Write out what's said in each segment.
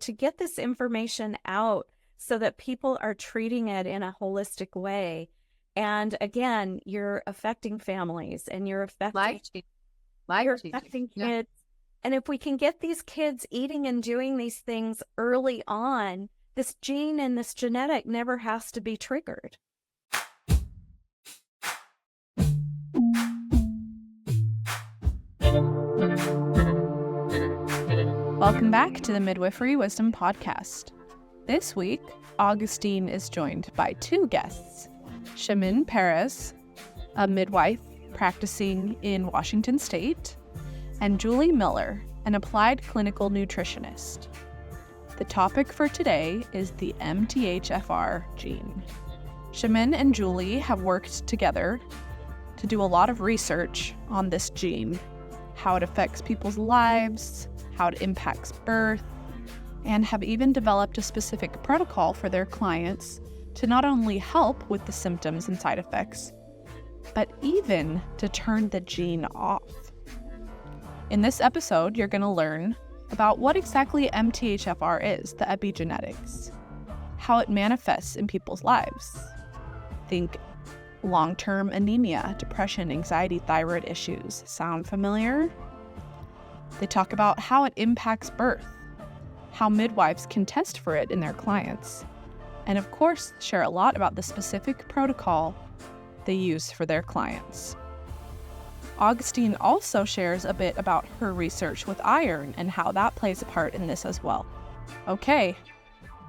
to get this information out so that people are treating it in a holistic way. And again, you're affecting families and you're affecting kids. Yeah. And if we can get these kids eating and doing these things early on, this gene and this genetic never has to be triggered. Welcome back to the Midwifery Wisdom Podcast. This week, Augustine is joined by two guests, Chemin Perez, a midwife practicing in Washington State, and Julie Miller, an applied clinical nutritionist. The topic for today is the MTHFR gene. Chemin and Julie have worked together to do a lot of research on this gene, how it affects people's lives, how it impacts birth, and have even developed a specific protocol for their clients to not only help with the symptoms and side effects, but even to turn the gene off. In this episode, you're going to learn about what exactly MTHFR is, the epigenetics, how it manifests in people's lives. Think long-term anemia, depression, anxiety, thyroid issues. Sound familiar? They talk about how it impacts birth, how midwives can test for it in their clients, and of course, share a lot about the specific protocol they use for their clients. Augustine also shares a bit about her research with iron and how that plays a part in this as well. Okay,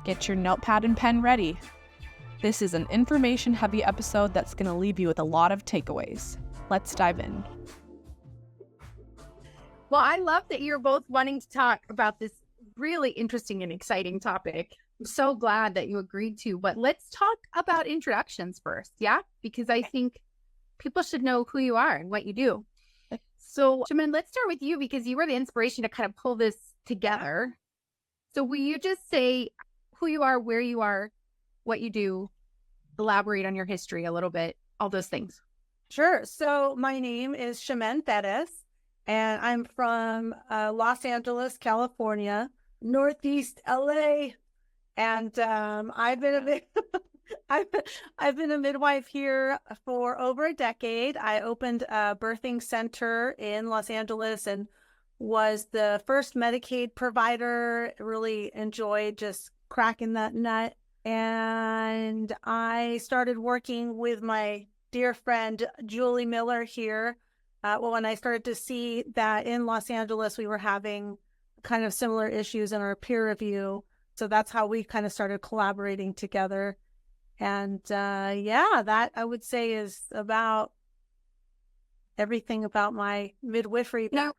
get your notepad and pen ready. This is an information-heavy episode that's going to leave you with a lot of takeaways. Let's dive in. Well, I love that you're both wanting to talk about this really interesting and exciting topic. I'm so glad that you agreed to, but let's talk about introductions first, yeah? Because I think people should know who you are and what you do. So, Chemin, let's start with you because you were the inspiration to kind of pull this together. So will you just say who you are, where you are, what you do, elaborate on your history a little bit, all those things? Sure. So my name is Chemin Perez, and I'm from Los Angeles, California, Northeast LA. And I've been a midwife here for over a decade. I opened a birthing center in Los Angeles and was the first Medicaid provider. Really enjoyed just cracking that nut. And I started working with my dear friend Julie Miller here. When I started to see that in Los Angeles we were having kind of similar issues in our peer review. So that's how we kind of started collaborating together. And that I would say is about everything about my midwifery. Now,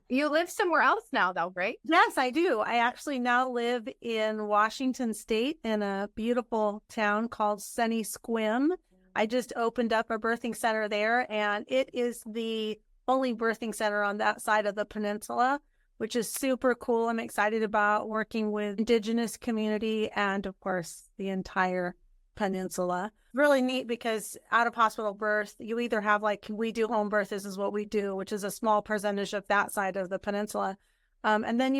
you live somewhere else now, though, right? Yes, I do. I actually now live in Washington State in a beautiful town called Sunny Squim. I just opened up a birthing center there, and it is the only birthing center on that side of the peninsula, which is super cool. I'm excited about working with Indigenous community and, of course, the entire peninsula. Really neat because out of hospital birth, you either have we do home birth, this is what we do, which is a small percentage of that side of the peninsula. And then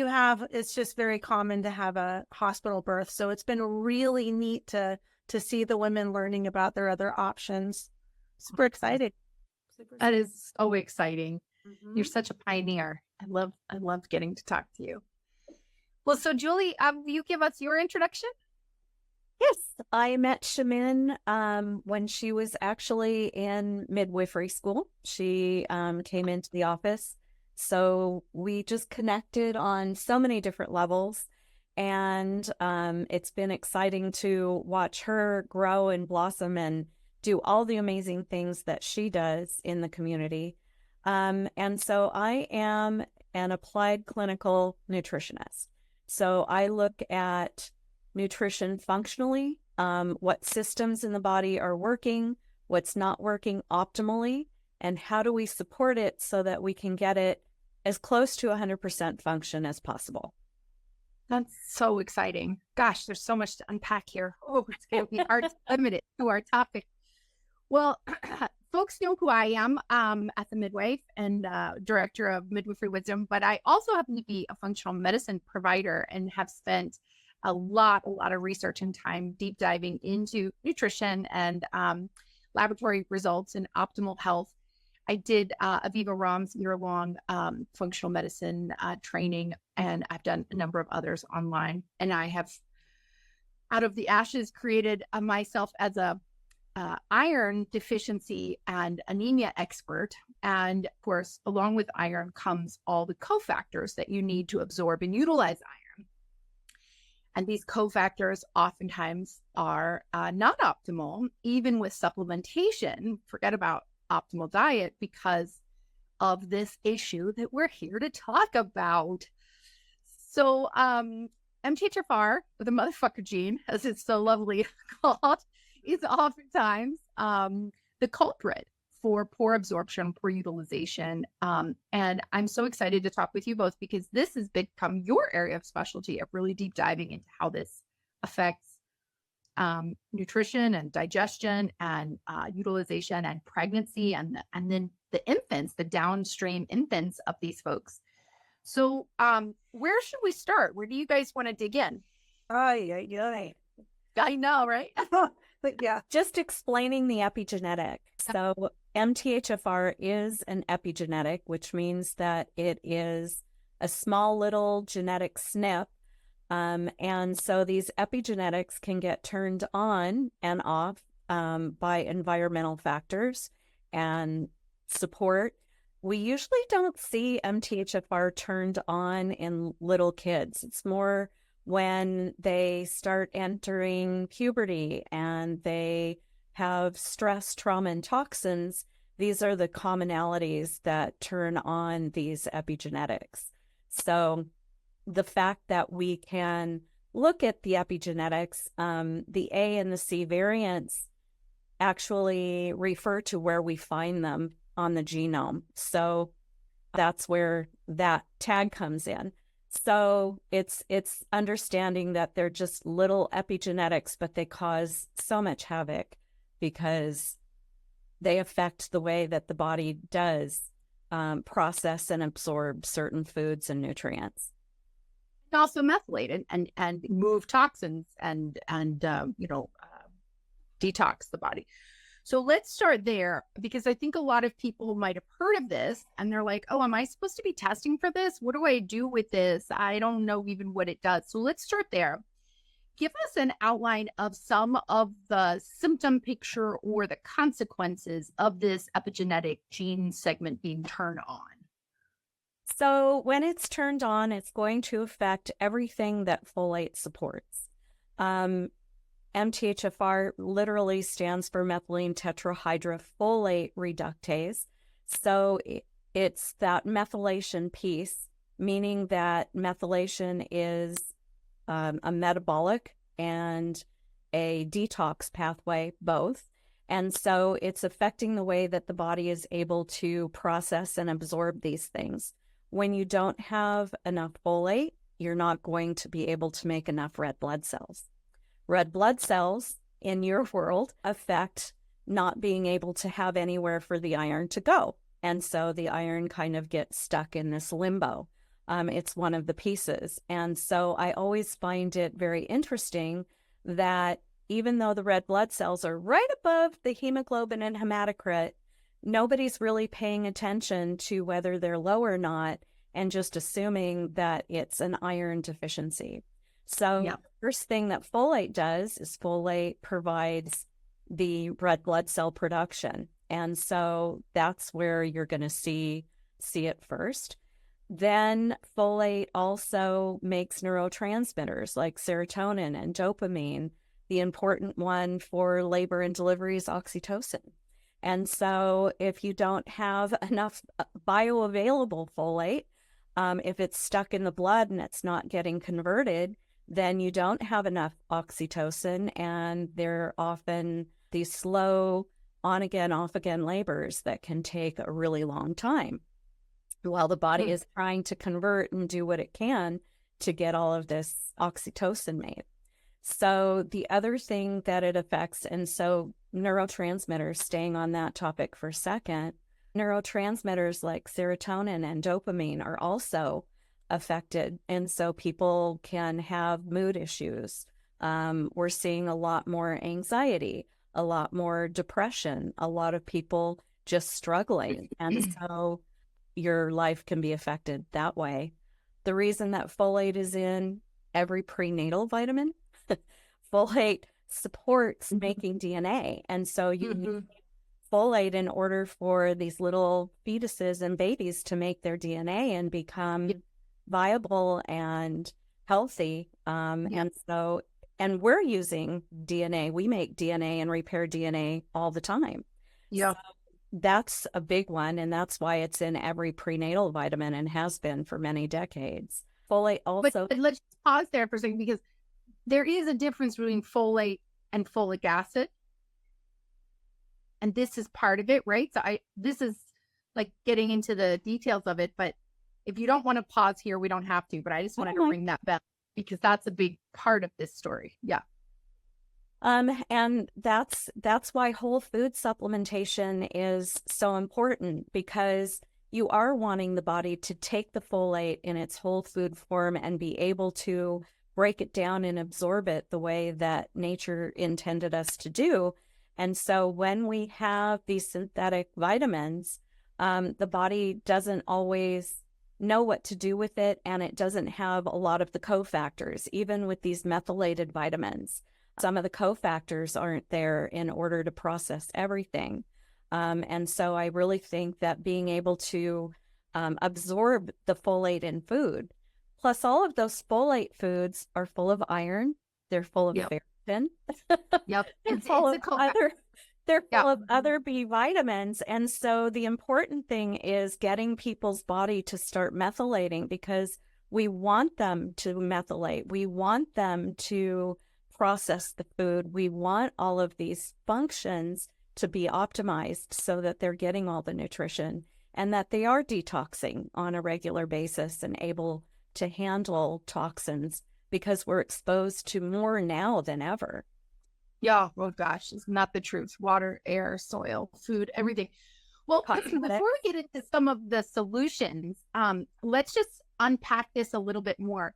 it's just very common to have a hospital birth. So it's been really neat to see the women learning about their other options. Super excited. That is so exciting. Mm-hmm. You're such a pioneer. I love getting to talk to you. Well, so Julie, you give us your introduction? Yes, I met Chemin when she was actually in midwifery school. She came into the office. So we just connected on so many different levels. And it's been exciting to watch her grow and blossom and do all the amazing things that she does in the community. And so I am an applied clinical nutritionist. So I look at nutrition functionally, what systems in the body are working, what's not working optimally, and how do we support it so that we can get it as close to 100% function as possible. That's so exciting. Gosh, there's so much to unpack here. Oh, it's going to be hard to limit it to our topic. Well, folks know who I am as a midwife and director of Midwifery Wisdom, but I also happen to be a functional medicine provider and have spent a lot of research and time deep diving into nutrition and laboratory results and optimal health. I did Aviva Rom's year-long functional medicine training, and I've done a number of others online. And I have, out of the ashes, created myself as a iron deficiency and anemia expert. And of course, along with iron comes all the cofactors that you need to absorb and utilize iron. And these cofactors oftentimes are not optimal, even with supplementation. Forget about optimal diet because of this issue that we're here to talk about. So MTHFR, the motherfucker gene, as it's so lovely called, is oftentimes the culprit for poor absorption, poor utilization. And I'm so excited to talk with you both because this has become your area of specialty of really deep diving into how this affects nutrition and digestion and utilization and pregnancy and then the infants, the downstream infants of these folks. So where should we start? Where do you guys want to dig in? Ay. I know, right? But yeah, Just explaining the epigenetic. So MTHFR is an epigenetic, which means that it is a small little genetic SNP. And so these epigenetics can get turned on and off by environmental factors and support. We usually don't see MTHFR turned on in little kids. It's more when they start entering puberty and they have stress, trauma, and toxins. These are the commonalities that turn on these epigenetics. So the fact that we can look at the epigenetics, the A and the C variants actually refer to where we find them on the genome. So that's where that tag comes in. So it's understanding that they're just little epigenetics, but they cause so much havoc because they affect the way that the body does process and absorb certain foods and nutrients. Also methylate and move toxins and detox the body. So let's start there because I think a lot of people might have heard of this and they're like, oh, am I supposed to be testing for this? What do I do with this? I don't know even what it does. So let's start there. Give us an outline of some of the symptom picture or the consequences of this epigenetic gene segment being turned on. So when it's turned on, it's going to affect everything that folate supports. MTHFR literally stands for methylene tetrahydrofolate reductase. So it's that methylation piece, meaning that methylation is a metabolic and a detox pathway, both. And so it's affecting the way that the body is able to process and absorb these things. When you don't have enough folate, you're not going to be able to make enough red blood cells. Red blood cells in your world affect not being able to have anywhere for the iron to go. And so the iron kind of gets stuck in this limbo. It's one of the pieces. And so I always find it very interesting that even though the red blood cells are right above the hemoglobin and hematocrit, nobody's really paying attention to whether they're low or not and just assuming that it's an iron deficiency. So the first thing that folate does is folate provides the red blood cell production. And so that's where you're going to see it first. Then folate also makes neurotransmitters like serotonin and dopamine. The important one for labor and delivery is oxytocin. And so if you don't have enough bioavailable folate, if it's stuck in the blood and it's not getting converted, then you don't have enough oxytocin, and they're often these slow on-again, off-again labors that can take a really long time while the body is trying to convert and do what it can to get all of this oxytocin made. So the other thing that it affects, and so neurotransmitters, staying on that topic for a second, neurotransmitters like serotonin and dopamine are also affected. And so people can have mood issues. We're seeing a lot more anxiety, a lot more depression, a lot of people just struggling. And so your life can be affected that way. The reason that folate is in every prenatal vitamin, folate supports making DNA. And so you need folate in order for these little fetuses and babies to make their DNA and become viable and healthy. And we're using DNA. We make DNA and repair DNA all the time. Yeah. So that's a big one. And that's why it's in every prenatal vitamin and has been for many decades. Folate also. But let's pause there for a second, because there is a difference between folate and folic acid. And this is part of it, right? So this is like getting into the details of it, but if you don't want to pause here, we don't have to, but I just wanted to ring that bell because that's a big part of this story. Yeah. And that's why whole food supplementation is so important, because you are wanting the body to take the folate in its whole food form and be able to break it down and absorb it the way that nature intended us to do. And so when we have these synthetic vitamins, the body doesn't always know what to do with it, and it doesn't have a lot of the cofactors. Even with these methylated vitamins, some of the cofactors aren't there in order to process everything. And so I really think that being able to absorb the folate in food, plus all of those folate foods are full of iron, they're full of ferritin, they're full of other B vitamins. And so the important thing is getting people's body to start methylating, because we want them to methylate. We want them to process the food. We want all of these functions to be optimized so that they're getting all the nutrition and that they are detoxing on a regular basis and able to handle toxins, because we're exposed to more now than ever. Yeah. Oh gosh, it's not the truth. Water, air, soil, food, everything. Well, before we get into some of the solutions, let's just unpack this a little bit more.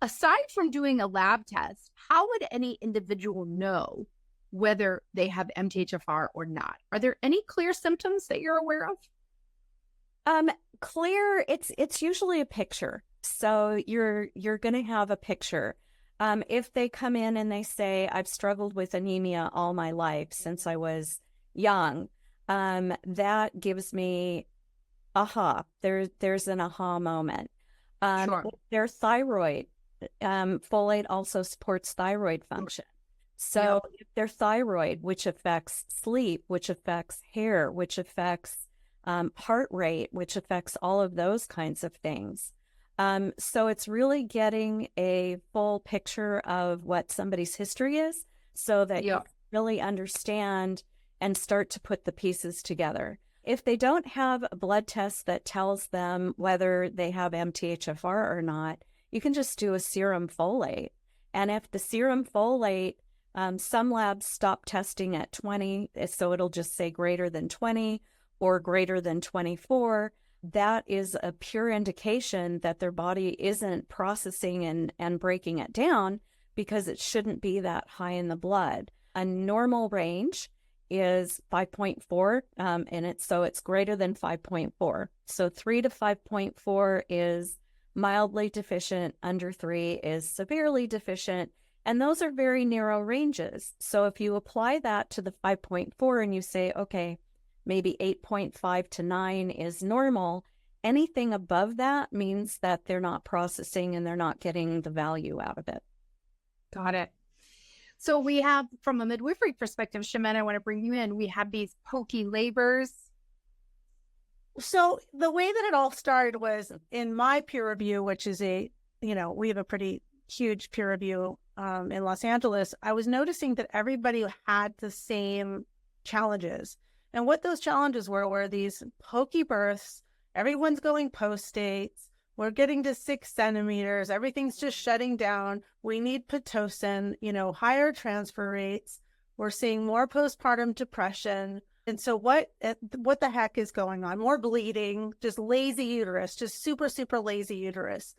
Aside from doing a lab test, how would any individual know whether they have MTHFR or not? Are there any clear symptoms that you're aware of? Clear, it's usually a picture. So you're going to have a picture. If they come in and they say, I've struggled with anemia all my life since I was young, that gives me aha. There's an aha moment. Sure. Their thyroid, folate also supports thyroid function. So if their thyroid, which affects sleep, which affects hair, which affects heart rate, which affects all of those kinds of things. So it's really getting a full picture of what somebody's history is, so that you really understand and start to put the pieces together. If they don't have a blood test that tells them whether they have MTHFR or not, you can just do a serum folate. And if the serum folate, some labs stop testing at 20, so it'll just say greater than 20 or greater than 24. That is a pure indication that their body isn't processing and breaking it down, because it shouldn't be that high in the blood. A normal range is 5.4, and it's greater than 5.4. So 3 to 5.4 is mildly deficient, under 3 is severely deficient, and those are very narrow ranges. So if you apply that to the 5.4 and you say, okay, maybe 8.5 to 9 is normal, anything above that means that they're not processing and they're not getting the value out of it. Got it. So we have, from a midwifery perspective, Chemin, I want to bring you in. We have these pokey labors. So the way that it all started was in my peer review, which is we have a pretty huge peer review in Los Angeles. I was noticing that everybody had the same challenges. And what those challenges were these pokey births. Everyone's going post-states. We're getting to 6 centimeters. Everything's just shutting down. We need Pitocin, higher transfer rates. We're seeing more postpartum depression. And so what the heck is going on? More bleeding, just lazy uterus, just super, super lazy uterus.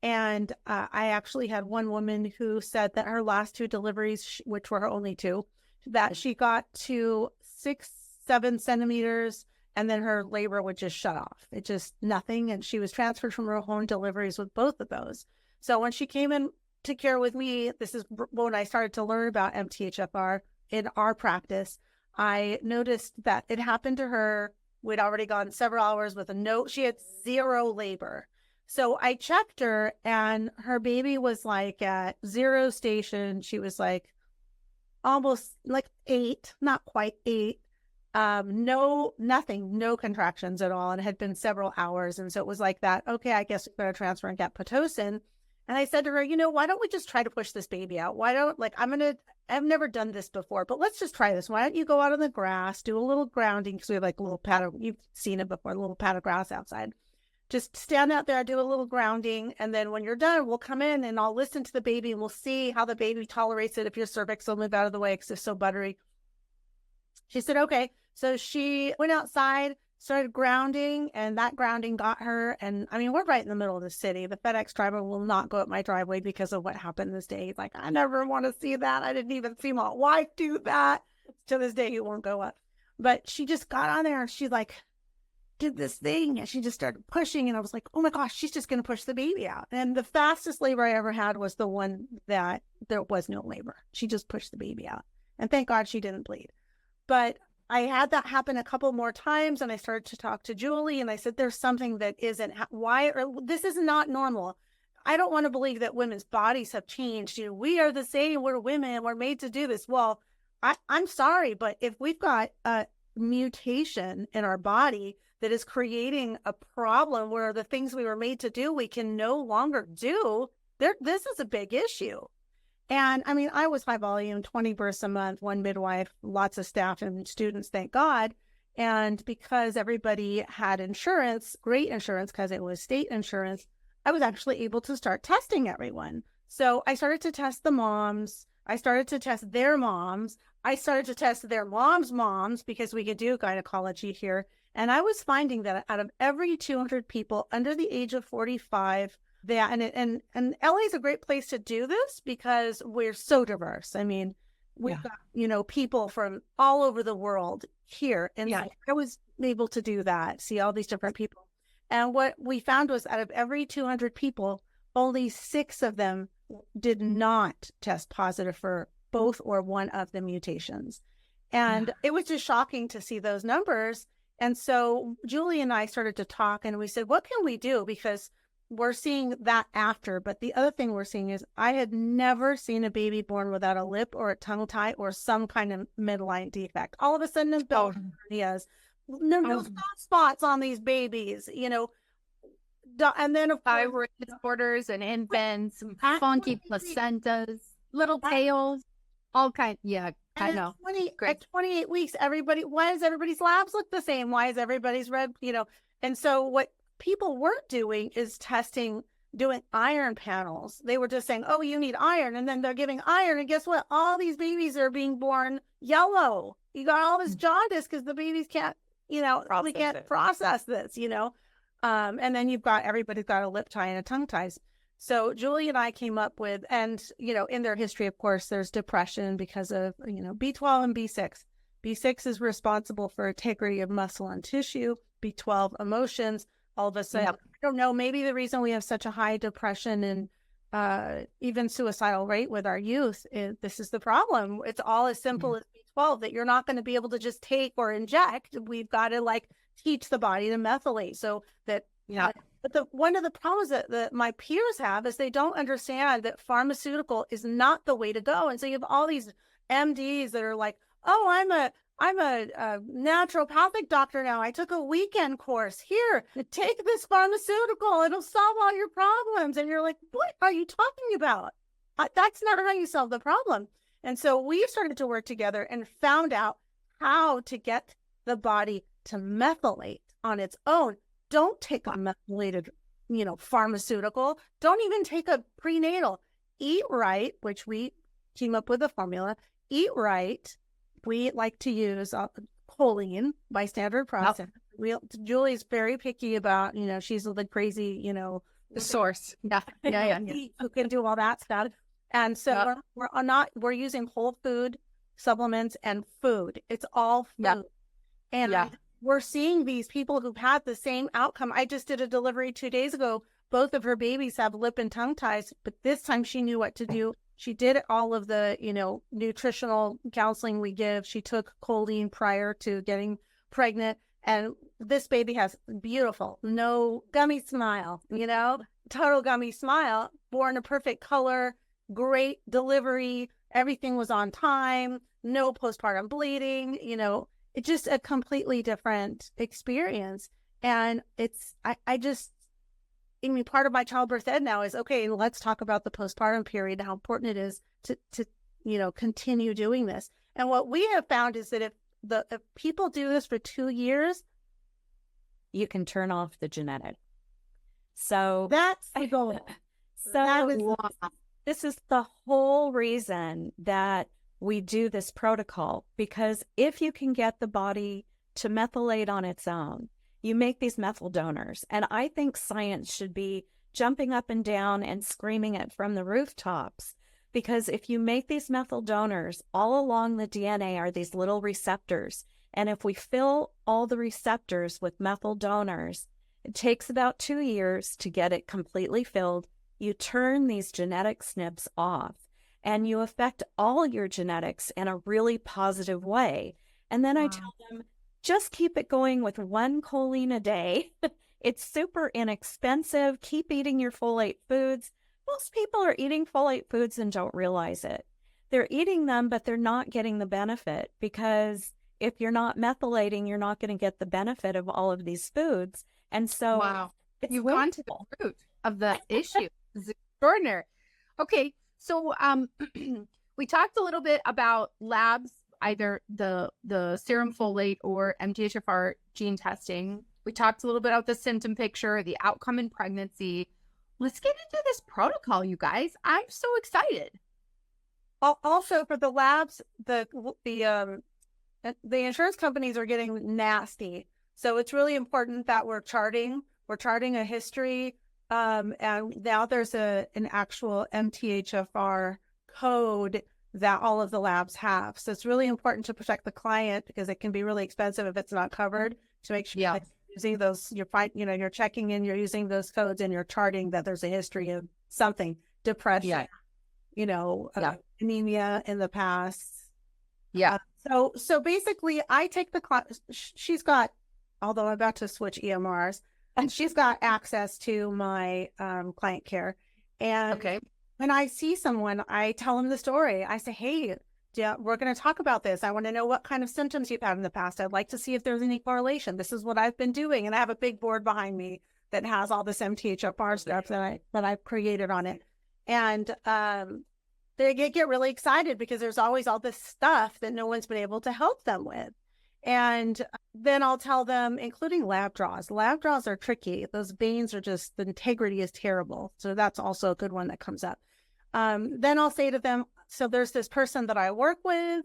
And I actually had one woman who said that her last 2 deliveries, which were her only 2, that she got to 6, 7 centimeters, and then her labor would just shut off. It just nothing. And she was transferred from her home deliveries with both of those. So when she came in to care with me, this is when I started to learn about MTHFR in our practice. I noticed that it happened to her. We'd already gone several hours with a note. She had 0 labor. So I checked her, and her baby was like at 0 station. She was like almost like 8, not quite 8. Nothing, no contractions at all. And it had been several hours. And so it was like that. Okay, I guess we better transfer and get Pitocin. And I said to her, why don't we just try to push this baby out? I've never done this before, but let's just try this. Why don't you go out on the grass, do a little grounding? Because we have like a little pad you've seen it before, a little pad of grass outside. Just stand out there, do a little grounding. And then when you're done, we'll come in and I'll listen to the baby and we'll see how the baby tolerates it. If your cervix will move out of the way because it's so buttery. She said, okay. So she went outside, started grounding, and that grounding got her. And I mean, we're right in the middle of the city. The FedEx driver will not go up my driveway because of what happened this day. He's like, I never want to see that. I didn't even see my wife do that. To this day, he won't go up. But she just got on there and she did this thing and she just started pushing. And I was like, oh my gosh, she's just going to push the baby out. And the fastest labor I ever had was the one that there was no labor. She just pushed the baby out. And thank God she didn't bleed. But I had that happen a couple more times, and I started to talk to Julie, and I said, there's something that isn't, this is not normal. I don't want to believe that women's bodies have changed. We are the same. We're women. We're made to do this. Well, I'm sorry, but if we've got a mutation in our body that is creating a problem where the things we were made to do, we can no longer do, this is a big issue. And I mean, I was high volume, 20 births a month, 1 midwife, lots of staff and students, thank God. And because everybody had insurance, great insurance, because it was state insurance, I was actually able to start testing everyone. So I started to test the moms. I started to test their moms. I started to test their moms because we could do gynecology here. And I was finding that out of every 200 people under the age of 45, and LA is a great place to do this because we're so diverse. I mean, we've got, people from all over the world here. And so I was able to do that, see all these different people. And what we found was out of every 200 people, only 6 of them did not test positive for both or one of the mutations. And it was just shocking to see those numbers. And so Julie and I started to talk and we said, what can we do? Because we're seeing that after. But the other thing we're seeing is I had never seen a baby born without a lip or a tongue tie or some kind of midline defect. All of a sudden, adult hernias, no spots on these babies, and then of thyroid disorders and infants, funky placentas, little tails, all kinds. Yeah, I know. At 28 weeks, why does everybody's labs look the same? Why is everybody's red? And so what people weren't doing is doing iron panels. They were just saying, oh, you need iron. And then they're giving iron. And guess what? All these babies are being born yellow. You got all this jaundice because the babies can't, they can't process this, and then everybody's got a lip tie and a tongue ties. So Julie and I came up with, and, in their history, of course, there's depression because of, B12 and B6. B6 is responsible for integrity of muscle and tissue. B12 emotions. All of a sudden, I don't know, maybe the reason we have such a high depression and even suicidal rate with our youth is this is the problem. It's all as simple as B12 that you're not going to be able to just take or inject. We've got to teach the body to methylate so that, but one of the problems that my peers have is they don't understand that pharmaceutical is not the way to go. And so you have all these MDs that are like, oh, I'm a naturopathic doctor now. I took a weekend course. Here, take this pharmaceutical. It'll solve all your problems. And you're like, what are you talking about? That's not how you solve the problem. And so we started to work together and found out how to get the body to methylate on its own. Don't take a methylated pharmaceutical. Don't even take a prenatal. Eat right, which we came up with a formula. Eat right. We like to use choline by standard process. Julie's very picky about, she's the crazy, The source. Yeah. who can do all that stuff. And so we're using whole food supplements and food. It's all food. And we're seeing these people who've had the same outcome. I just did a delivery 2 days ago. Both of her babies have lip and tongue ties, but this time she knew what to do. She did all of the, nutritional counseling we give. She took choline prior to getting pregnant. And this baby has beautiful, no gummy smile, total gummy smile, born a perfect color, great delivery. Everything was on time, no postpartum bleeding, it's just a completely different experience. And part of my childbirth ed now is, okay, let's talk about the postpartum period, how important it is to continue doing this. And what we have found is that if people do this for 2 years, you can turn off the genetic. So that's the goal. This is the whole reason that we do this protocol, because if you can get the body to methylate on its own, you make these methyl donors. And I think science should be jumping up and down and screaming it from the rooftops, because if you make these methyl donors, all along the DNA are these little receptors. And if we fill all the receptors with methyl donors, it takes about 2 years to get it completely filled. You turn these genetic SNPs off and you affect all your genetics in a really positive way. And then I tell them, just keep it going with 1 choline a day. It's super inexpensive. Keep eating your folate foods. Most people are eating folate foods and don't realize it. They're eating them, but they're not getting the benefit, because if you're not methylating, you're not going to get the benefit of all of these foods. And so you've gone to the root of the issue. It's extraordinary. Okay. So we talked a little bit about labs, either the serum folate or MTHFR gene testing. We talked a little bit about the symptom picture, the outcome in pregnancy. Let's get into this protocol, you guys. I'm so excited. Also, for the labs, the insurance companies are getting nasty. So it's really important that we're charting a history. And now there's an actual MTHFR code that all of the labs have. So it's really important to protect the client, because it can be really expensive if it's not covered, to make sure that you're using those, you're checking in, you're using those codes, and you're charting that there's a history of something, depression, anemia in the past. So basically I take the client, she's got, although I'm about to switch EMRs, and she's got access to my client care. And when I see someone, I tell them the story. I say, hey, we're going to talk about this. I want to know what kind of symptoms you've had in the past. I'd like to see if there's any correlation. This is what I've been doing. And I have a big board behind me that has all this MTHFR stuff that I've created on it. And they get really excited, because there's always all this stuff that no one's been able to help them with. And then I'll tell them, including lab draws. Lab draws are tricky. Those veins are just, the integrity is terrible. So that's also a good one that comes up. Then I'll say to them, so there's this person that I work with.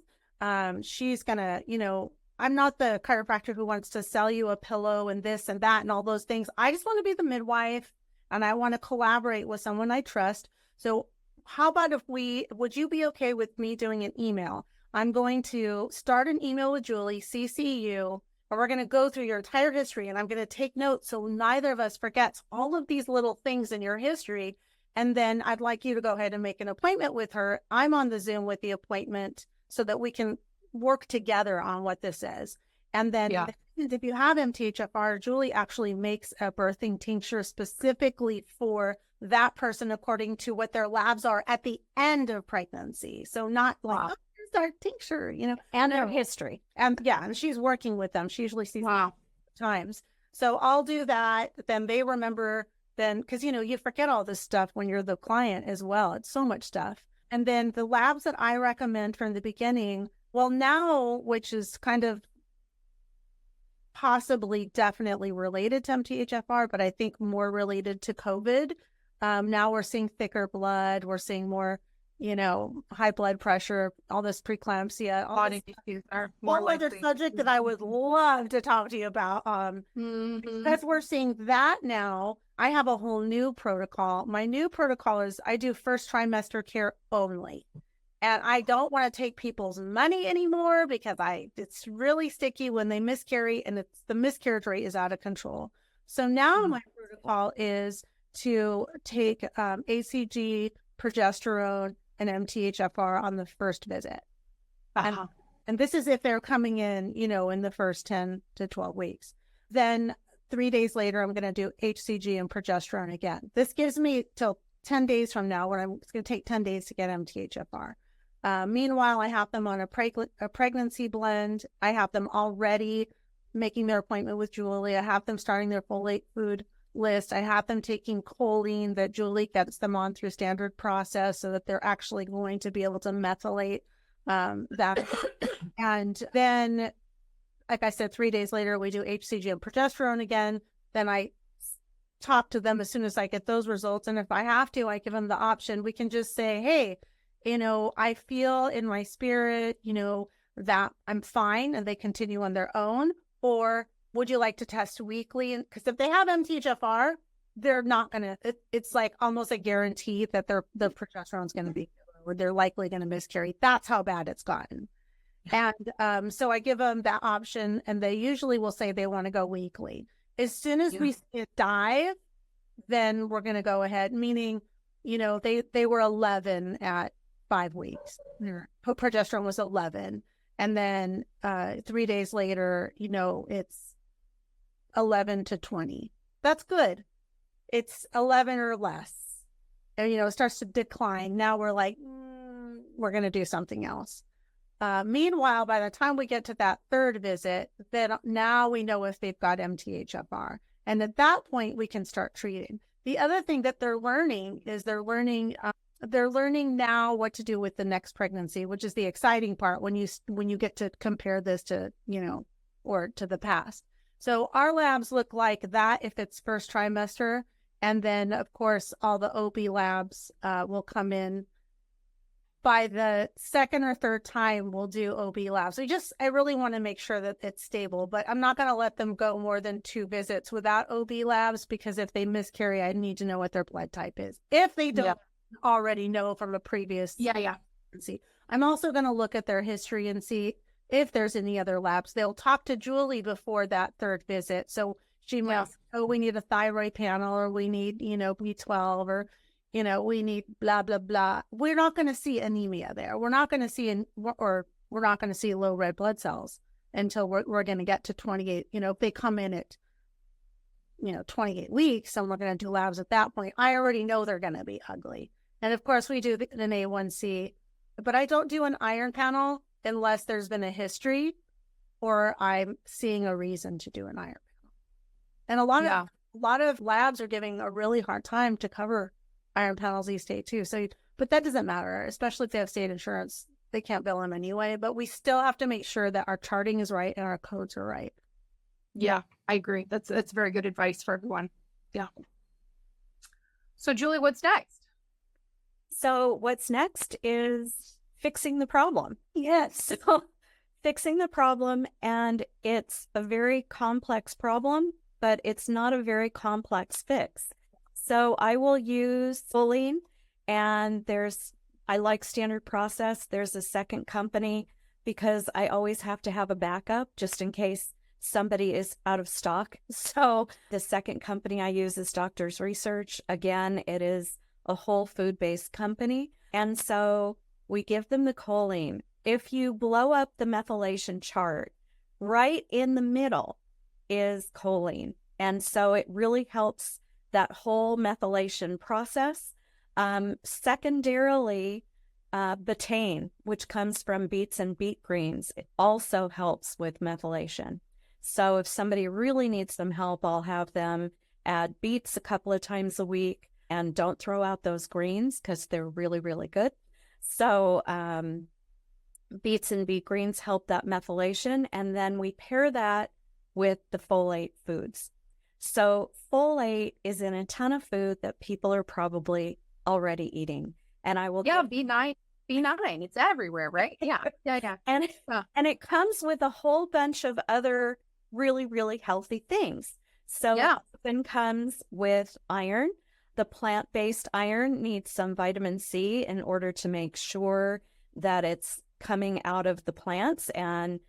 She's going to, I'm not the chiropractor who wants to sell you a pillow and this and that and all those things. I just want to be the midwife, and I want to collaborate with someone I trust. So how about would you be okay with me doing an email? I'm going to start an email with Julie, CC you, and we're going to go through your entire history, and I'm going to take notes so neither of us forgets all of these little things in your history. And then I'd like you to go ahead and make an appointment with her. I'm on the Zoom with the appointment so that we can work together on what this is. And then if you have MTHFR, Julie actually makes a birthing tincture specifically for that person according to what their labs are at the end of pregnancy. So not like, here's our tincture, and their history. And and she's working with them. She usually sees them times. So I'll do that. Then they remember, because, you forget all this stuff when you're the client as well. It's so much stuff. And then the labs that I recommend from the beginning, well, now, which is kind of possibly definitely related to MTHFR, but I think more related to COVID. Now we're seeing thicker blood. We're seeing more, high blood pressure, all this preeclampsia. Body issues are more One other likely. subject that I would love to talk to you about. Because we're seeing that now, I have a whole new protocol. My new protocol is I do first trimester care only. And I don't want to take people's money anymore because it's really sticky when they miscarry, and the miscarriage rate is out of control. So now my protocol is to take ACG, progesterone, and MTHFR on the first visit. And this is if they're coming in, in the first 10 to 12 weeks. Then 3 days later, I'm going to do HCG and progesterone again. This gives me till 10 days from now, when it's going to take 10 days to get MTHFR. Meanwhile, I have them on a pregnancy blend. I have them already making their appointment with Julie. I have them starting their folate food list. I have them taking choline that Julie gets them on through standard process so that they're actually going to be able to methylate that. And then, like I said, 3 days later, we do HCG and progesterone again. Then I talk to them as soon as I get those results. And if I have to, I give them the option. We can just say, hey, I feel in my spirit, that I'm fine, and they continue on their own. Or would you like to test weekly? And because if they have MTHFR, they're not going to, it's like almost a guarantee that the progesterone is going to be, or they're likely going to miscarry. That's how bad it's gotten. And so I give them that option, and they usually will say they want to go weekly. As soon as we see it dive, then we're going to go ahead, meaning, they were 11 at 5 weeks. Their progesterone was 11. And then 3 days later, it's 11 to 20. That's good. It's 11 or less. And, it starts to decline. Now we're like, we're going to do something else. Meanwhile, by the time we get to that third visit, then now we know if they've got MTHFR. And at that point, we can start treating. The other thing that they're learning is they're learning now what to do with the next pregnancy, which is the exciting part when you get to compare this to, or to the past. So our labs look like that if it's first trimester. And then, of course, all the OB labs will come in. By the second or third time, we'll do OB labs. I really want to make sure that it's stable, but I'm not going to let them go more than 2 visits without OB labs, because if they miscarry, I need to know what their blood type is. If they don't already know from a previous pregnancy. I'm also going to look at their history and see if there's any other labs. They'll talk to Julie before that third visit. So she might say, we need a thyroid panel, or we need, B12, or we need blah, blah, blah. We're not going to see anemia there. We're not going to see, we're not going to see low red blood cells until we're going to get to 28. If they come in at, 28 weeks, and we're going to do labs at that point, I already know they're going to be ugly. And of course, we do an A1C, but I don't do an iron panel unless there's been a history or I'm seeing a reason to do an iron panel. And a lot of labs are giving a really hard time to cover iron panels these days too. So, but that doesn't matter, especially if they have state insurance. They can't bill them anyway, but we still have to make sure that our charting is right and our codes are right. Yeah, I agree. That's very good advice for everyone. Yeah. So Julie, what's next? So what's next is fixing the problem. Yes. So fixing the problem, and it's a very complex problem, but it's not a very complex fix. So I will use choline, and I like standard process. There's a second company because I always have to have a backup just in case somebody is out of stock. So the second company I use is Doctor's Research. Again, it is a whole food-based company. And so we give them the choline. If you blow up the methylation chart, right in the middle is choline. And so it really helps that whole methylation process. Secondarily, betaine, which comes from beets and beet greens, it also helps with methylation. So if somebody really needs some help, I'll have them add beets a couple of times a week, and don't throw out those greens because they're really, really good. So beets and beet greens help that methylation. And then we pair that with the folate foods. So folate is in a ton of food that people are probably already eating. And I will B9, it's everywhere, right? Yeah. and it comes with a whole bunch of other really, really healthy things. So it often comes with iron. The plant-based iron needs some vitamin C in order to make sure that it's coming out of the plants and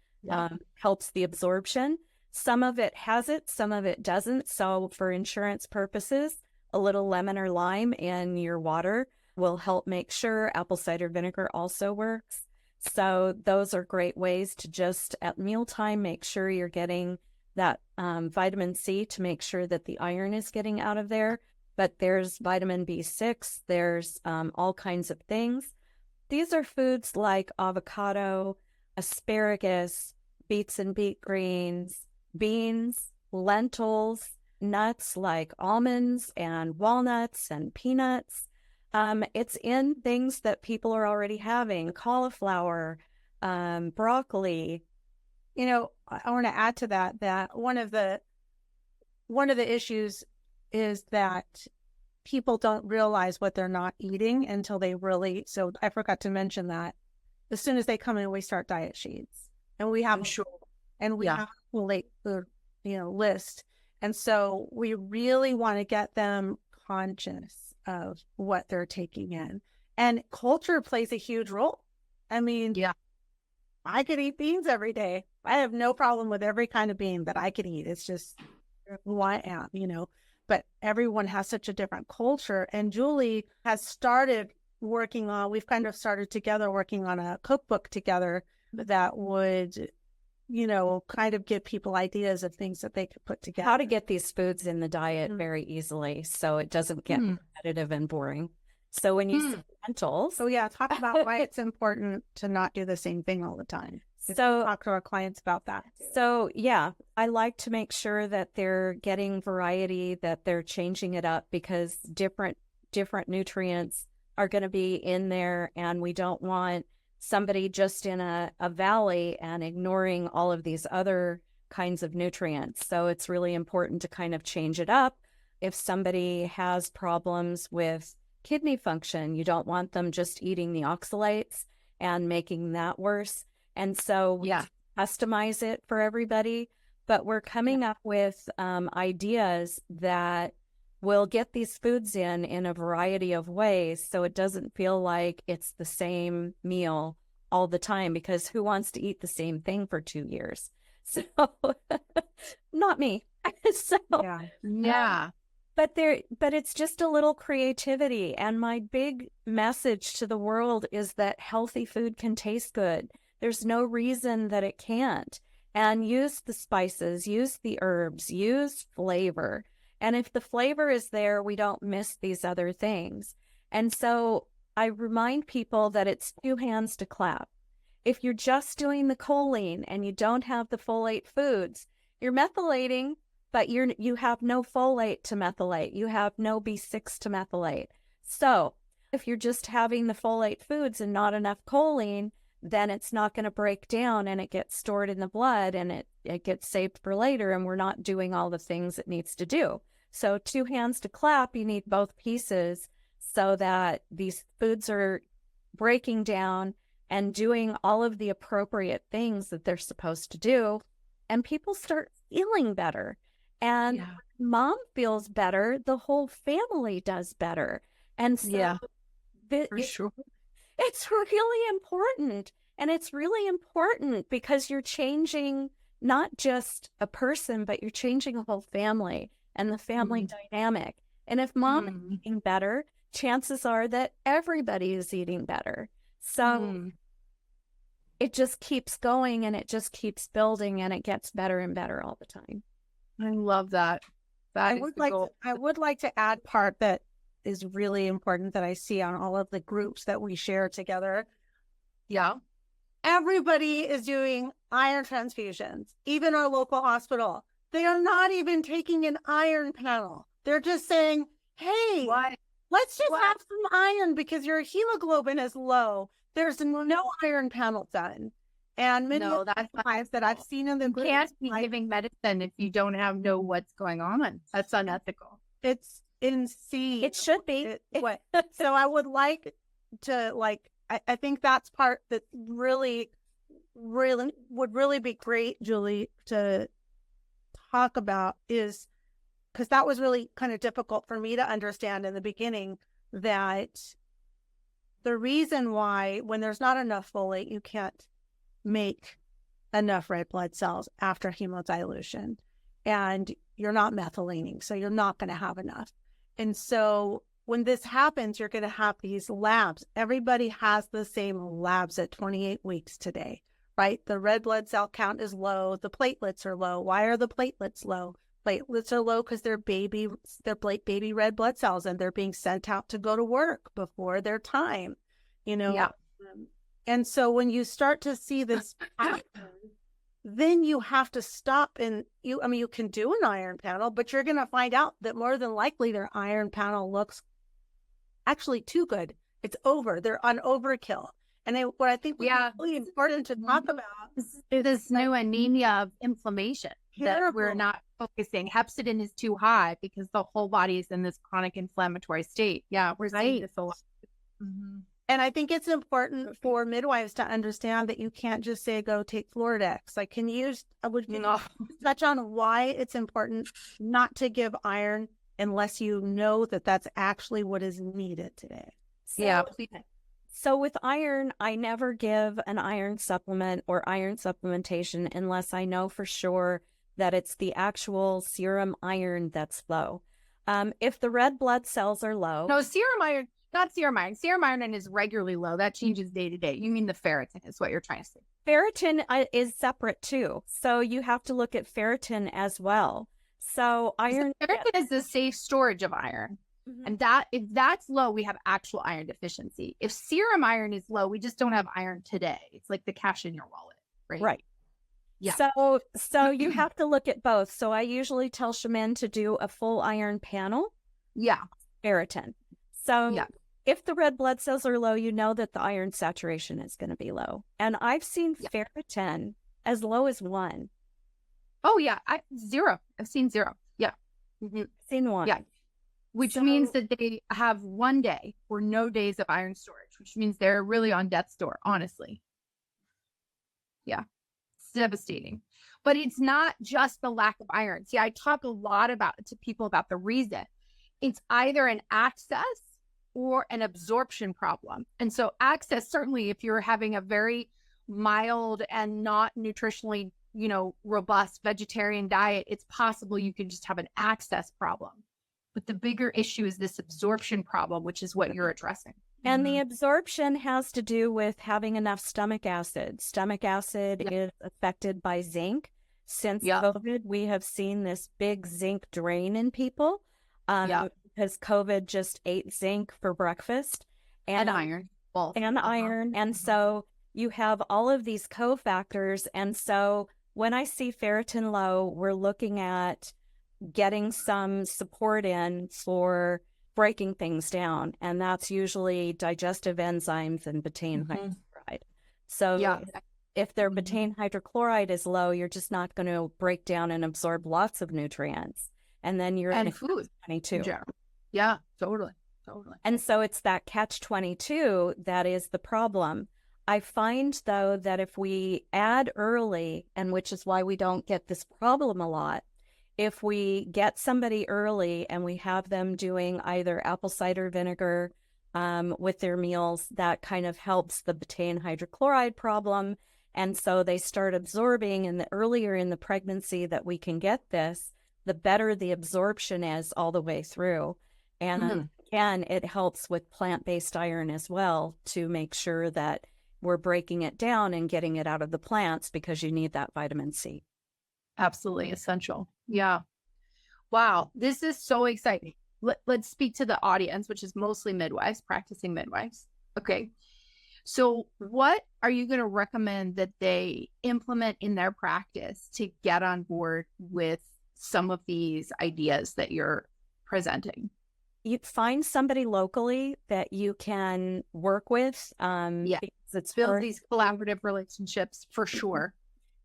helps the absorption. Some of it has it, some of it doesn't. So for insurance purposes, a little lemon or lime in your water will help make sure. Apple cider vinegar also works. So those are great ways to just at mealtime make sure you're getting that vitamin C to make sure that the iron is getting out of there. But there's vitamin B6, there's all kinds of things. These are foods like avocado, asparagus, beets and beet greens, beans, lentils, nuts like almonds and walnuts and peanuts. It's in things that people are already having, cauliflower, broccoli. You know, I want to add to that one of the issues is that people don't realize what they're not eating until they really, so I forgot to mention that as soon as they come in, we start diet sheets and we have have a folate food, list. And so we really want to get them conscious of what they're taking in. And culture plays a huge role. I mean, I could eat beans every day. I have no problem with every kind of bean that I could eat. It's just who I am, but everyone has such a different culture. And Julie has started we've kind of started together working on a cookbook together that would, kind of give people ideas of things that they could put together. How to get these foods in the diet very easily so it doesn't get repetitive and boring. So when you see lentils. So talk about why it's important to not do the same thing all the time. So talk to our clients about that. So I like to make sure that they're getting variety, that they're changing it up because different nutrients are going to be in there, and we don't want somebody just in a valley and ignoring all of these other kinds of nutrients. So it's really important to kind of change it up. If somebody has problems with kidney function, you don't want them just eating the oxalates and making that worse. And so we customize it for everybody, but we're coming up with ideas that will get these foods in a variety of ways so it doesn't feel like it's the same meal all the time, because who wants to eat the same thing for 2 years? So not me. But it's just a little creativity. And my big message to the world is that healthy food can taste good. There's no reason that it can't. And use the spices, use the herbs, use flavor. And if the flavor is there, we don't miss these other things. And so I remind people that it's 2 hands to clap. If you're just doing the choline and you don't have the folate foods, you're methylating, but you have no folate to methylate. You have no B6 to methylate. So if you're just having the folate foods and not enough choline, then it's not going to break down and it gets stored in the blood and it gets saved for later, and we're not doing all the things it needs to do. So 2 hands to clap, you need both pieces so that these foods are breaking down and doing all of the appropriate things that they're supposed to do, and people start feeling better. And mom feels better, the whole family does better. And so it's really important. And it's really important because you're changing not just a person, but you're changing a whole family and the family dynamic. And if mom is eating better, chances are that everybody is eating better. So it just keeps going and it just keeps building and it gets better and better all the time. I love that. I would like to add part that is really important that I see on all of the groups that we share together. Everybody is doing iron transfusions, even our local hospital. They are not even taking an iron panel. They're just saying, hey, let's just have some iron because your hemoglobin is low. There's no iron panel done. And many No, of the that's not midwives that I've seen in the You group, can't be giving medicine if you don't know what's going on. That's unethical. it's insane. It should be. So I would like to I think that's part that really would really be great, Julie, to talk about, is because that was really kind of difficult for me to understand in the beginning, that the reason why when there's not enough folate, you can't make enough red blood cells after hemodilution, and you're not methylating, so you're not going to have enough. And so when this happens, you're going to have these labs. Everybody has the same labs at 28 weeks today, right? The red blood cell count is low. The platelets are low. Why are the platelets low? Platelets are low because they're baby red blood cells, and they're being sent out to go to work before their time, Yeah. And so when you start to see this pattern, then you have to stop, and you can do an iron panel, but you're going to find out that more than likely their iron panel looks actually too good. It's over. They're on overkill. And what I think is really important to talk about is this new anemia of inflammation that we're not focusing. Hepcidin is too high because the whole body is in this chronic inflammatory state. Yeah, we're seeing this a lot. Mm-hmm. And I think it's important for midwives to understand that you can't just say, go take Floridex. I would touch on why it's important not to give iron unless you know that that's actually what is needed today. So with iron, I never give an iron supplement or iron supplementation unless I know for sure that it's the actual serum iron that's low. If the red blood cells are low. No, serum iron, not serum iron. Serum iron is regularly low. That changes day to day. You mean the ferritin is what you're trying to say. Ferritin is separate too. So you have to look at ferritin as well. So iron. Ferritin is the safe storage of iron. Mm-hmm. And if that's low, we have actual iron deficiency. If serum iron is low, we just don't have iron today. It's like the cash in your wallet, right? Right. Yeah. So you have to look at both. So I usually tell Chemin to do a full iron panel. Yeah. Ferritin. So if the red blood cells are low, you know that the iron saturation is going to be low. And I've seen ferritin as low as 1. Oh yeah, 0. I've seen 0. Yeah. Mm-hmm. Seen 1. Yeah. Which means that they have 1 day or no days of iron storage, which means they're really on death's door, honestly. Yeah. It's devastating. But it's not just the lack of iron. See, I talk a lot to people about the reason. It's either an access or an absorption problem. And so access, certainly if you're having a very mild and not nutritionally, robust vegetarian diet, it's possible you can just have an access problem. But the bigger issue is this absorption problem, which is what you're addressing. And the absorption has to do with having enough stomach acid. Stomach acid is affected by zinc. Since COVID, we have seen this big zinc drain in people because COVID just ate zinc for breakfast. And iron. Both. And iron. And so you have all of these cofactors. And so when I see ferritin low, we're looking at getting some support in for breaking things down. And that's usually digestive enzymes and betaine hydrochloride. So if their betaine hydrochloride is low, you're just not going to break down and absorb lots of nutrients. And then you're in food 22. Yeah, totally. And so it's that catch-22 that is the problem. I find, though, that if we add early, and which is why we don't get this problem a lot, if we get somebody early and we have them doing either apple cider vinegar with their meals, that kind of helps the betaine hydrochloride problem. And so they start absorbing, and the earlier in the pregnancy that we can get this, the better the absorption is all the way through. And again, it helps with plant-based iron as well to make sure that we're breaking it down and getting it out of the plants because you need that vitamin C. Absolutely essential. Yeah. Wow. This is so exciting. Let's speak to the audience, which is mostly midwives, practicing midwives. Okay. So what are you going to recommend that they implement in their practice to get on board with some of these ideas that you're presenting? you find somebody locally that you can work with. Yeah. Because it's Build hard, these collaborative relationships for sure.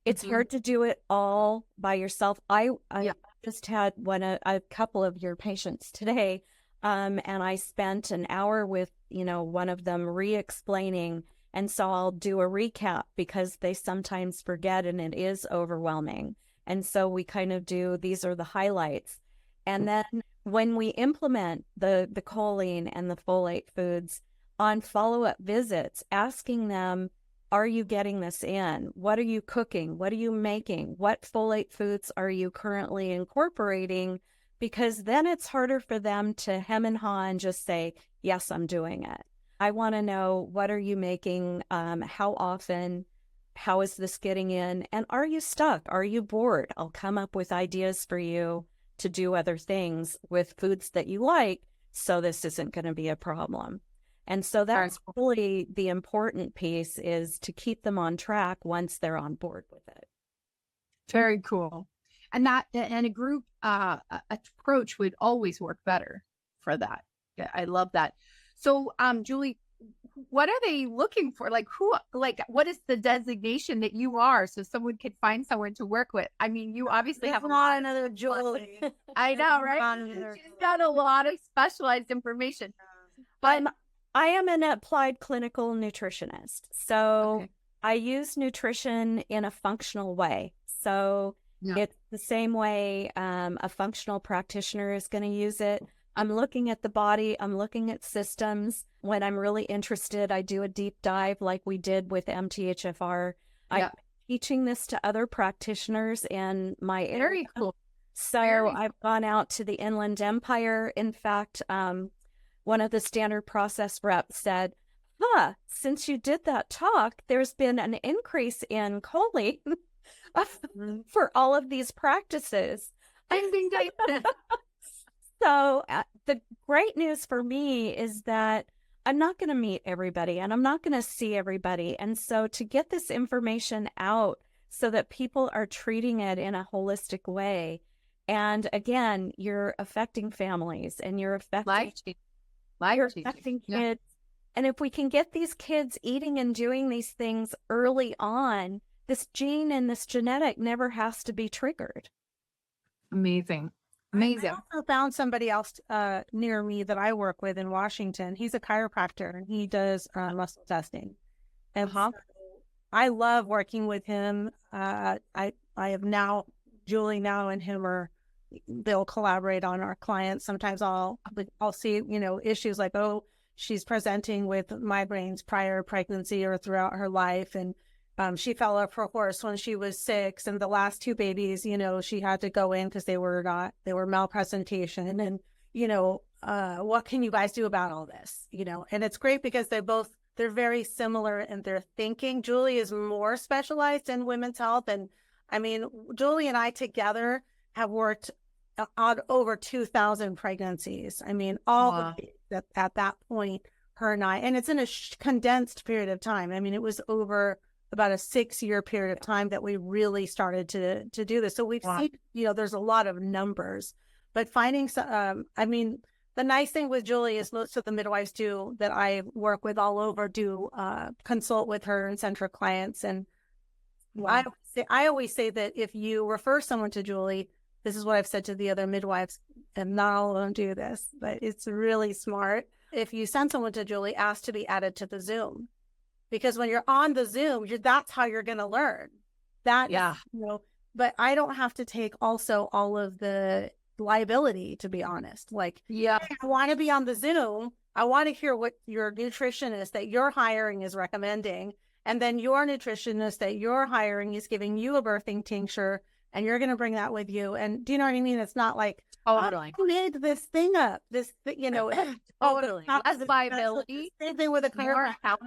it's hard to do it all by yourself. I Yeah. just had a couple of your patients today, and I spent an hour with, one of them re-explaining. And so I'll do a recap because they sometimes forget and it is overwhelming. And so we kind of do, these are the highlights. And then when we implement the choline and the folate foods on follow-up visits, asking them, are you getting this in? What are you cooking? What are you making? What folate foods are you currently incorporating? Because then it's harder for them to hem and haw and just say, yes, I'm doing it. I want to know, what are you making? How often? How is this getting in? And are you stuck? Are you bored? I'll come up with ideas for you to do other things with foods that you like, so this isn't going to be a problem. And so that's really the important piece, is to keep them on track once they're on board with it. Very cool. And a group approach would always work better for that. Yeah, I love that. So, Julie, what are they looking for? What is the designation that you are, so someone could find someone to work with? I mean, you obviously have not another Julie. I know, right? She's got a lot of specialized information. But I am an applied clinical nutritionist. So I use nutrition in a functional way. So it's the same way a functional practitioner is going to use it. I'm looking at the body. I'm looking at systems. When I'm really interested, I do a deep dive like we did with MTHFR. I'm teaching this to other practitioners in my area. Very cool. So I've gone out to the Inland Empire. In fact, one of the standard process reps said, since you did that talk, there's been an increase in choline for all of these practices. So the great news for me is that I'm not going to meet everybody and I'm not going to see everybody. And so to get this information out so that people are treating it in a holistic way. And again, you're affecting families and you're affecting kids. Yeah. And if we can get these kids eating and doing these things early on, this gene and this genetic never has to be triggered. Amazing. I also found somebody else near me that I work with in Washington. He's a chiropractor and he does muscle testing. And so I love working with him. I have now, Julie now and him they'll collaborate on our clients. Sometimes I'll see, issues like, she's presenting with migraines prior pregnancy or throughout her life. And she fell off her horse when she was 6, and the last 2 babies, she had to go in because they were malpresentation. And, what can you guys do about all this? And it's great because they're very similar in their thinking. Julie is more specialized in women's health. And I mean, Julie and I together have worked on over 2,000 pregnancies. I mean, all at that point, her and I, and it's in a condensed period of time. I mean, it was over about a 6-year period of time that we really started to do this. So we've seen, there's a lot of numbers, but finding some, the nice thing with Julie is most of the midwives that I work with all over consult with her and send her clients. And I always say that if you refer someone to Julie, this is what I've said to the other midwives, and not all of them do this, but it's really smart. If you send someone to Julie, ask to be added to the Zoom. Because when you're on the Zoom, that's how you're going to learn. But I don't have to take also all of the liability, to be honest. Hey, I want to be on the Zoom. I want to hear what your nutritionist that you're hiring is recommending. And then your nutritionist that you're hiring is giving you a birthing tincture, and you're going to bring that with you. And do you know what I mean? It's not like, I made this thing up. Totally. Less liability. Same thing with a chiropractor.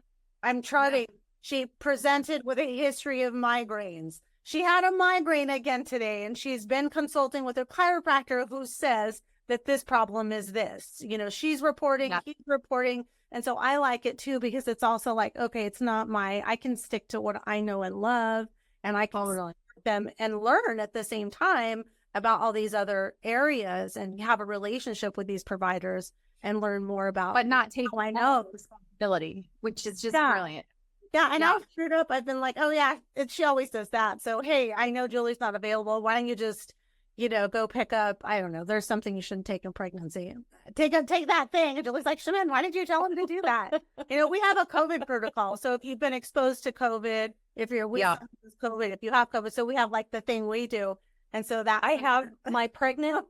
I'm trying. She presented with a history of migraines. She had a migraine again today, and she's been consulting with a chiropractor who says that this problem is this. She's reporting, he's reporting. And so I like it too, because it's also like, okay, it's not I can stick to what I know and love, and I can support them and learn at the same time about all these other areas and have a relationship with these providers. and learn more about. But not take I know responsibility, which is just Yeah. brilliant. Yeah, and Yeah. I've screwed up. I've been like, oh yeah, she always does that. So hey, I know Julie's not available. Why don't you just, go pick up? I don't know. There's something you shouldn't take in pregnancy. Take that thing. And Julie's like, Chemin, why did you tell him to do that? We have a COVID protocol. So if you've been exposed to COVID, if you're with COVID, if you have COVID, so we have like the thing we do, and so that I have my pregnant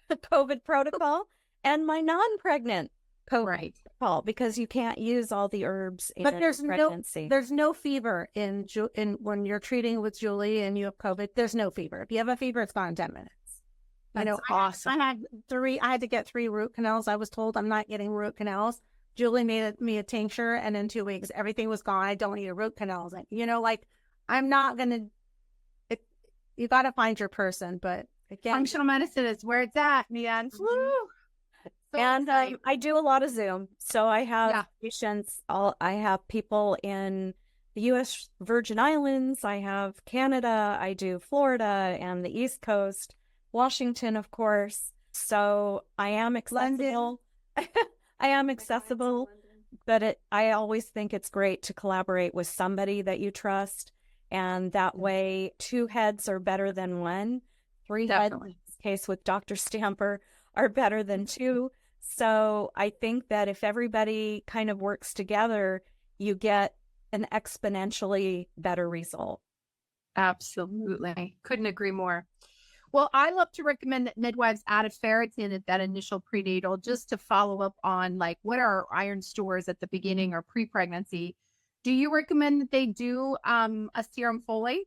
COVID protocol and my non-pregnant COVID protocol, because you can't use all the herbs in pregnancy. There's no fever in when you're treating with Julie and you have COVID. There's no fever. If you have a fever, it's gone in 10 minutes. That's I know. awesome. I had to get 3 root canals. I was told I'm not getting root canals. Julie made me a tincture, and in 2 weeks, everything was gone. I don't need a root canals. I'm not gonna. You got to find your person, but again, Functional medicine is where it's at, man. Woo! And I do a lot of Zoom. So I have patients, I have people in the U.S. Virgin Islands. I have Canada. I do Florida and the East Coast, Washington, of course. So I am accessible. I am accessible, but I always think it's great to collaborate with somebody that you trust. And that way, 2 heads are better than 1. 3 heads, in this case with Dr. Stamper, are better than 2. So I think that if everybody kind of works together, you get an exponentially better result. Absolutely. Couldn't agree more. Well, I love to recommend that midwives add a ferritin at that initial prenatal, just to follow up on like what are our iron stores at the beginning or pre-pregnancy. Do you recommend that they do a serum folate?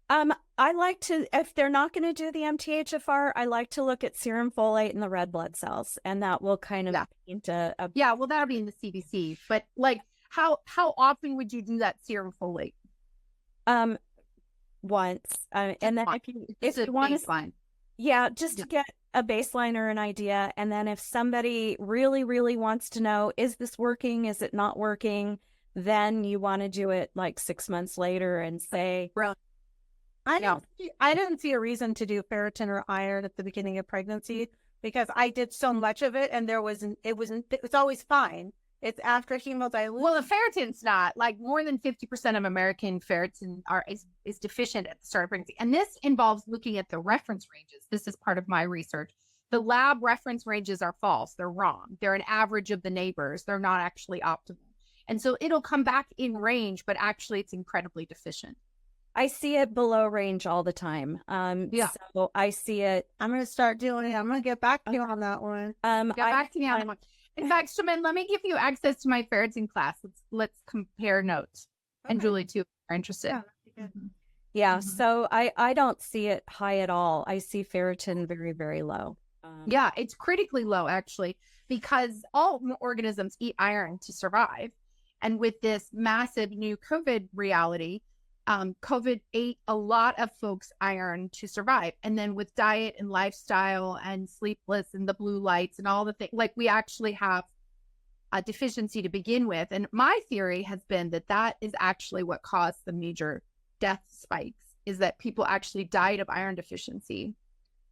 I like to, if they're not going to do the MTHFR, I like to look at serum folate in the red blood cells, and that will kind of paint a well, that'll be in the CBC. But like, how often would you do that serum folate? Once, and then if you want to, just to get a baseline or an idea, and then if somebody really, really wants to know, is this working? Is it not working? Then you want to do it like 6 months later and say, I didn't see a reason to do ferritin or iron at the beginning of pregnancy, because I did so much of it, and it's always fine. It's after hemodilution. Well, the ferritin's not, like, more than 50% of American ferritin is deficient at the start of pregnancy. And this involves looking at the reference ranges. This is part of my research. The lab reference ranges are false. They're wrong. They're an average of the neighbors. They're not actually optimal. And so it'll come back in range, but actually it's incredibly deficient. I see it below range all the time. So I see it. I'm going to start doing it. I'm going to get back to you on that one. Get back to me on that one. In fact, Chemin, let me give you access to my ferritin class. Let's compare notes. Okay. And Julie too, if you're interested. Yeah. So I don't see it high at all. I see ferritin very, very low. Yeah, it's critically low, actually, because all organisms eat iron to survive. And with this massive new COVID reality, COVID ate a lot of folks' iron to survive. And then with diet and lifestyle and sleepless and the blue lights and all the things, like, we actually have a deficiency to begin with. And my theory has been that is actually what caused the major death spikes, is that people actually died of iron deficiency,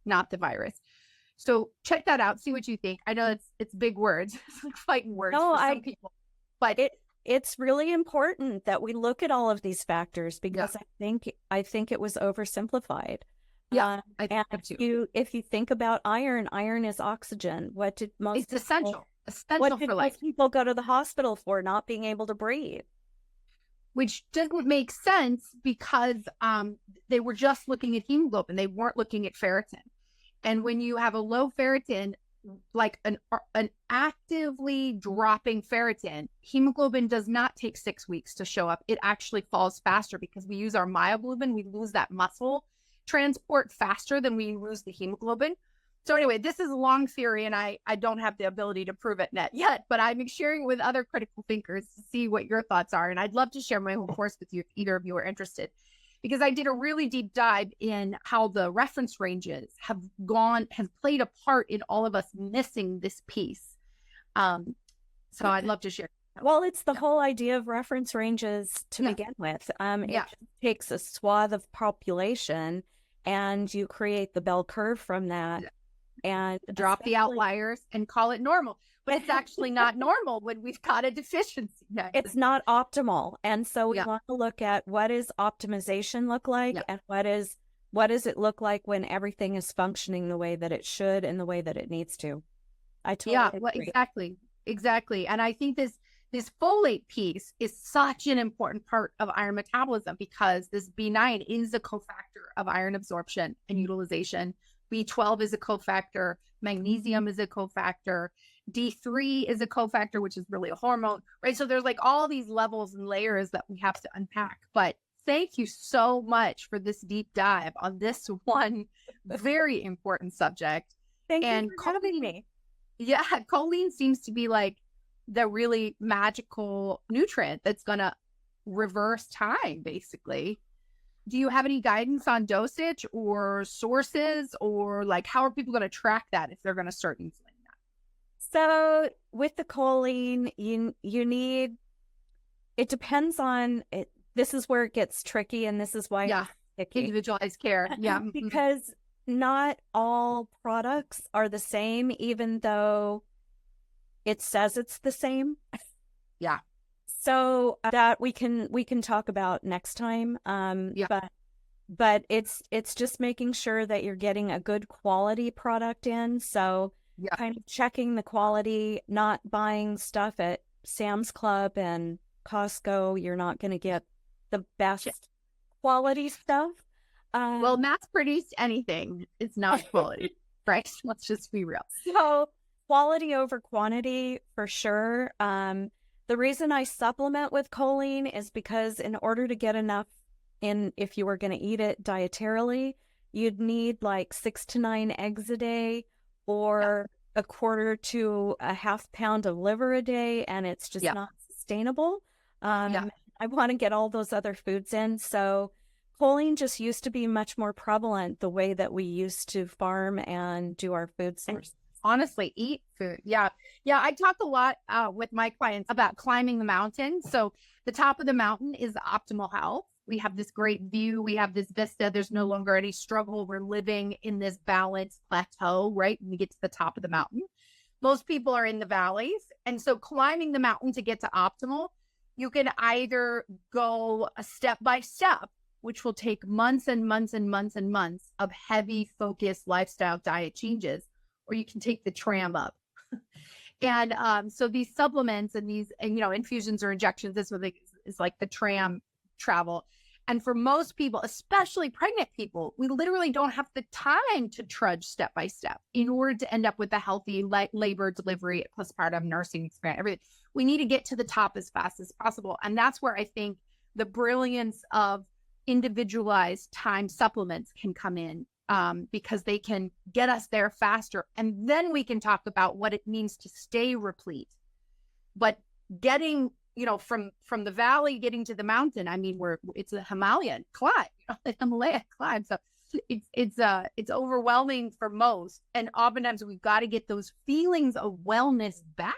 not the virus. So check that out. See what you think. I know it's big words. It's like fighting words for some people, but it's really important that we look at all of these factors, because I think it was oversimplified. Yeah, if you think about iron is oxygen. What did most it's essential what did for life. Most people go to the hospital for? Not being able to breathe. Which doesn't make sense, because they were just looking at hemoglobin. They weren't looking at ferritin. And when you have a low ferritin, like an actively dropping ferritin, hemoglobin does not take 6 weeks to show up. It actually falls faster, because we use our myoglobin. We lose that muscle transport faster than we lose the hemoglobin. So anyway, this is a long theory, and I don't have the ability to prove it yet, but I'm sharing with other critical thinkers to see what your thoughts are. And I'd love to share my whole course with you if either of you are interested, because I did a really deep dive in how the reference ranges have played a part in all of us missing this piece. So I'd love to share. Well, it's the whole idea of reference ranges to begin with. It takes a swath of population, and you create the bell curve from that. And drop the outliers and call it normal. But it's actually not normal when we've got a deficiency. It's not optimal. And so we want to look at what does optimization look like and what does it look like when everything is functioning the way that it should and the way that it needs to. I totally agree. Exactly. And I think this folate piece is such an important part of iron metabolism because this B9 is a cofactor of iron absorption and utilization. B12 is a cofactor. Magnesium is a cofactor. D3 is a cofactor, which is really a hormone, right? So there's like all these levels and layers that we have to unpack. But thank you so much for this deep dive on this one very important subject. Thank you for having me. Yeah, choline seems to be like the really magical nutrient that's going to reverse time, basically. Do you have any guidance on dosage or sources, or like how are people going to track that if they're going to start using that? So with the choline, you need, it depends on it. This is where it gets tricky, and this is why it's individualized care. Yeah, because not all products are the same, even though it says it's the same. Yeah. So that we can talk about next time. But it's just making sure that you're getting a good quality product in. So kind of checking the quality, not buying stuff at Sam's Club and Costco. You're not going to get the best quality stuff. Well, mass-produced anything is not quality, right? Let's just be real. So quality over quantity for sure. The reason I supplement with choline is because in order to get enough in, if you were going to eat it dietarily, you'd need like 6 to 9 eggs a day or a quarter to a half pound of liver a day, and it's just not sustainable. I want to get all those other foods in. So choline just used to be much more prevalent the way that we used to farm and do our food source. Honestly, eat food. Yeah. I talk a lot with my clients about climbing the mountain. So the top of the mountain is optimal health. We have this great view. We have this vista. There's no longer any struggle. We're living in this balanced plateau, right? When we get to the top of the mountain. Most people are in the valleys. And so climbing the mountain to get to optimal, you can either go a step by step, which will take months and months and months and months of heavy focused lifestyle diet changes, or you can take the tram up. And so these supplements and these, infusions or injections, this is like the tram travel. And for most people, especially pregnant people, we literally don't have the time to trudge step by step in order to end up with a healthy labor, delivery, postpartum nursing experience. Everything. We need to get to the top as fast as possible. And that's where I think the brilliance of individualized time supplements can come in, because they can get us there faster. And then we can talk about what it means to stay replete. But getting, from the valley, getting to the mountain, I mean, it's a Himalayan climb, a Himalaya climb. So it's overwhelming for most. And oftentimes we've got to get those feelings of wellness back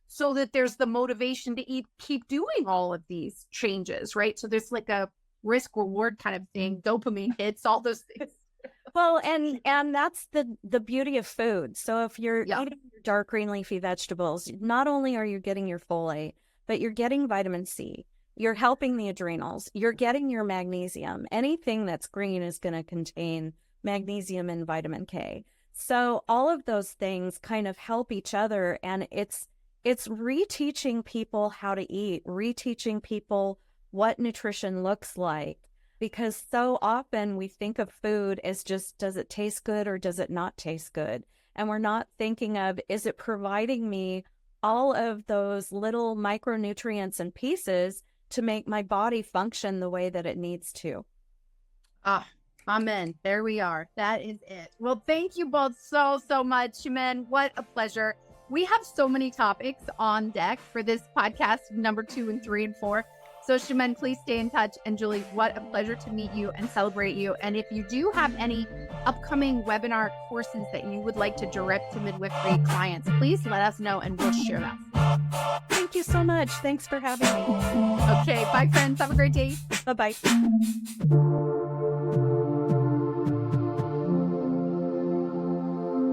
so that there's the motivation to keep doing all of these changes, right? So there's like a risk reward kind of thing, dopamine hits, all those things. Well, and that's the beauty of food. So if you're eating your dark green leafy vegetables, not only are you getting your folate, but you're getting vitamin C, you're helping the adrenals, you're getting your magnesium. Anything that's green is going to contain magnesium and vitamin K. So all of those things kind of help each other, and it's reteaching people how to eat, reteaching people what nutrition looks like. Because so often we think of food as just, does it taste good or does it not taste good? And we're not thinking of, is it providing me all of those little micronutrients and pieces to make my body function the way that it needs to? Amen. There we are. That is it. Well, thank you both so much, Chemin. What a pleasure. We have so many topics on deck for this podcast, number 2 and 3 and 4. So Chemin, please stay in touch. And Julie, what a pleasure to meet you and celebrate you. And if you do have any upcoming webinar courses that you would like to direct to midwifery clients, please let us know and we'll share them. Thank you so much. Thanks for having me. Okay. Bye, friends. Have a great day. Bye-bye.